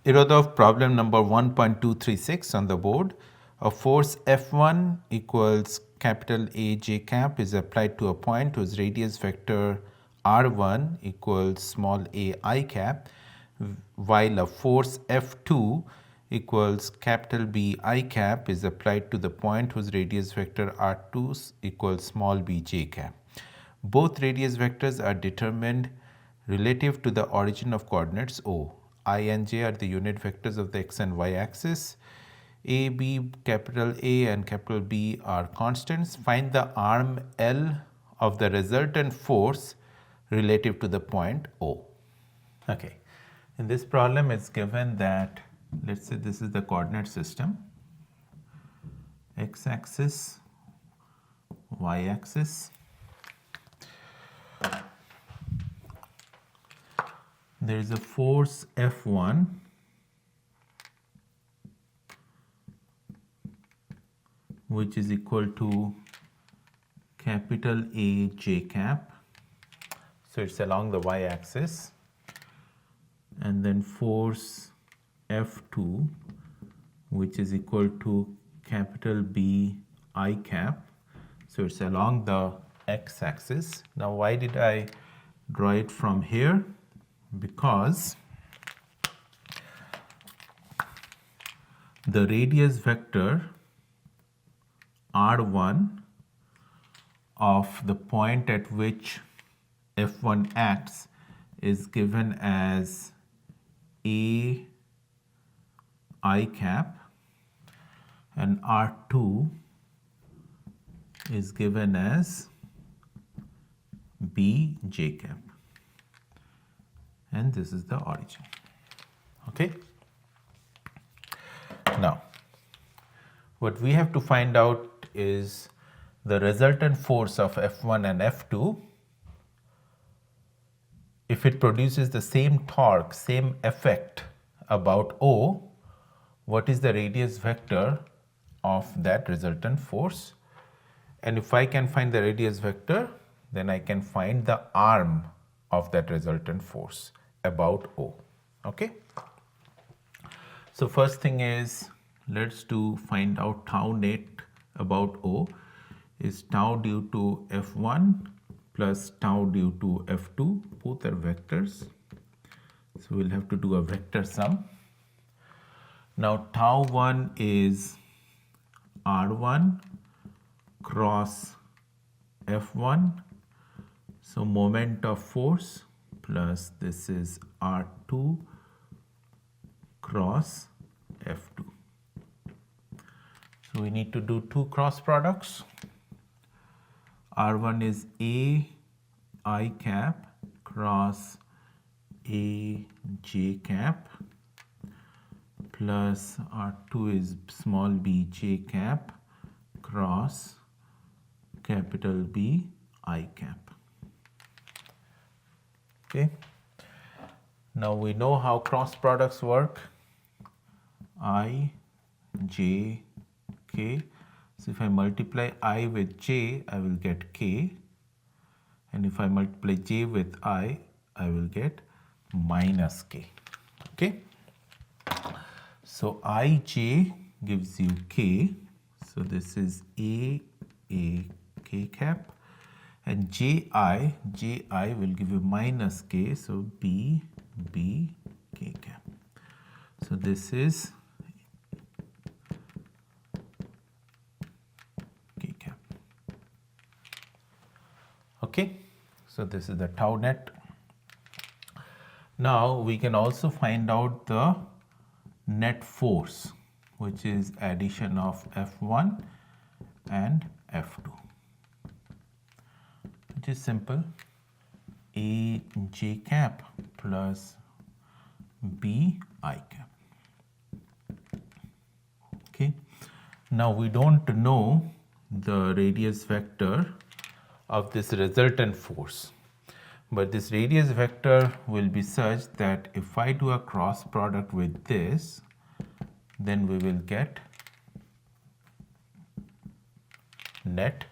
Irodov problem number 1.236 on the board. A force F1 equals capital A j cap is applied to a point whose radius vector R1 equals small a I cap, while a force F2 equals capital B I cap is applied to the point whose radius vector R2 equals small b j cap. Both radius vectors are determined relative to the origin of coordinates O. I and j are the unit vectors of the x and y axis. A, B, capital A and capital B are constants. Find the arm L of the resultant force relative to the point O. Okay, in this problem it's given that, let's say this is the coordinate system, x-axis, y-axis. There is a force F1 which is equal to capital A j cap, so it's along the y-axis, and then force F2 which is equal to capital B I cap, so it's along the x-axis. Now why did I draw it from here? Because the radius vector R1 of the point at which F1 acts is given as A I cap, and R2 is given as B j cap, and this is the origin. Okay. Now what we have to find out is the resultant force of F1 and F2. If it produces the same torque, same effect about O, what is the radius vector of that resultant force? And if I can find the radius vector, then I can find the arm of that resultant force about O. Okay. So first thing is, let's find out tau net about O is tau due to F1 plus tau due to F2. Both are vectors, so we'll have to do a vector sum. Now tau 1 is R1 cross F1, so moment of force, plus this is R2 cross F2. So we need to do two cross products. R1 is A I cap cross A j cap, plus R2 is small b j cap cross capital B I cap. Okay. Now we know how cross products work. I, j, k. So if I multiply I with j, I will get k. And if I multiply j with I will get minus k. Okay. So ij gives you k. So this is a k cap. And ji will give you minus k. So b k cap. So this is k cap. Okay, so this is the tau net. Now we can also find out the net force, which is addition of F1 and F2, which is simple. A j cap plus B I cap. Okay. Now we don't know the radius vector of this resultant force, but this radius vector will be such that if I do a cross product with this, then we will get net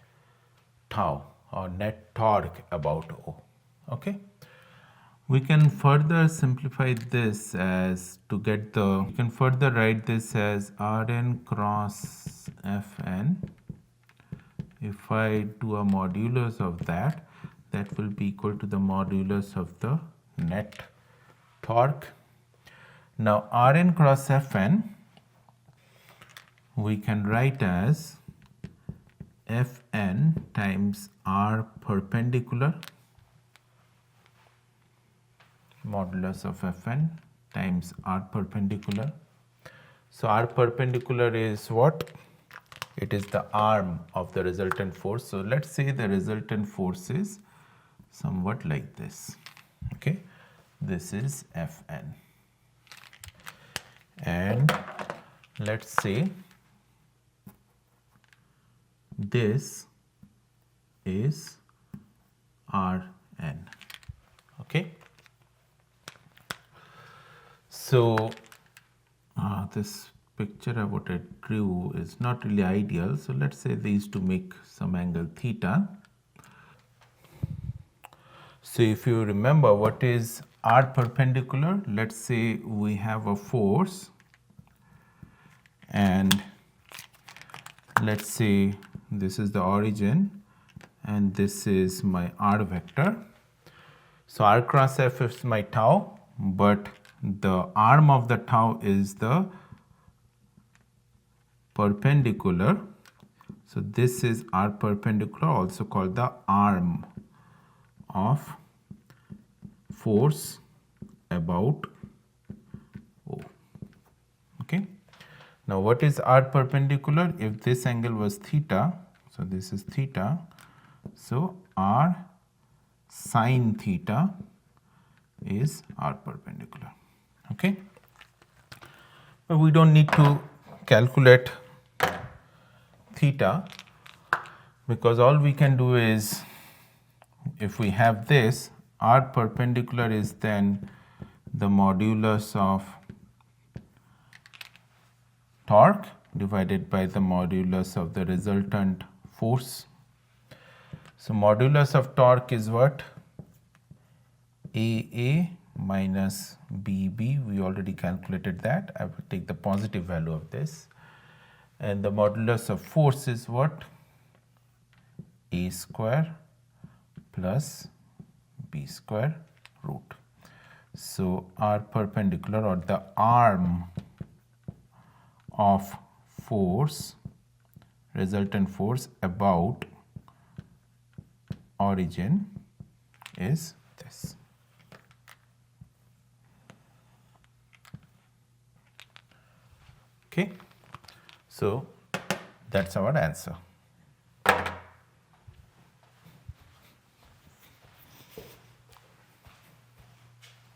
tau or net torque about O. Okay. We can further simplify this as to get the, we can further write this as Rn cross Fn. If I do a modulus of that, that will be equal to the modulus of the net torque. Now Rn cross Fn we can write as Fn times R perpendicular modulus of Fn times R perpendicular. So R perpendicular is what? It is the arm of the resultant force. So let's say the resultant force is somewhat like this. Okay, this is Fn. And let's say this is Rn. Okay. So this picture what I drew is not really ideal. So let's say these to make some angle theta. So if you remember what is R perpendicular, let's say we have a force and let's say this is the origin and this is my R vector. So R cross F is my tau, but the arm of the tau is the perpendicular. So this is R perpendicular, also called the arm of force about O. Okay. Now what is R perpendicular? If this angle was theta, so this is theta, so R sine theta is R perpendicular. Okay. But we don't need to calculate theta because all we can do is, if we have this, R perpendicular is then the modulus of torque divided by the modulus of the resultant force. So modulus of torque is what? AA minus BB. We already calculated that. I will take the positive value of this. And the modulus of force is what? A square plus B square root. So R perpendicular, or the arm of force, resultant force about origin is this. Okay, so that's our answer.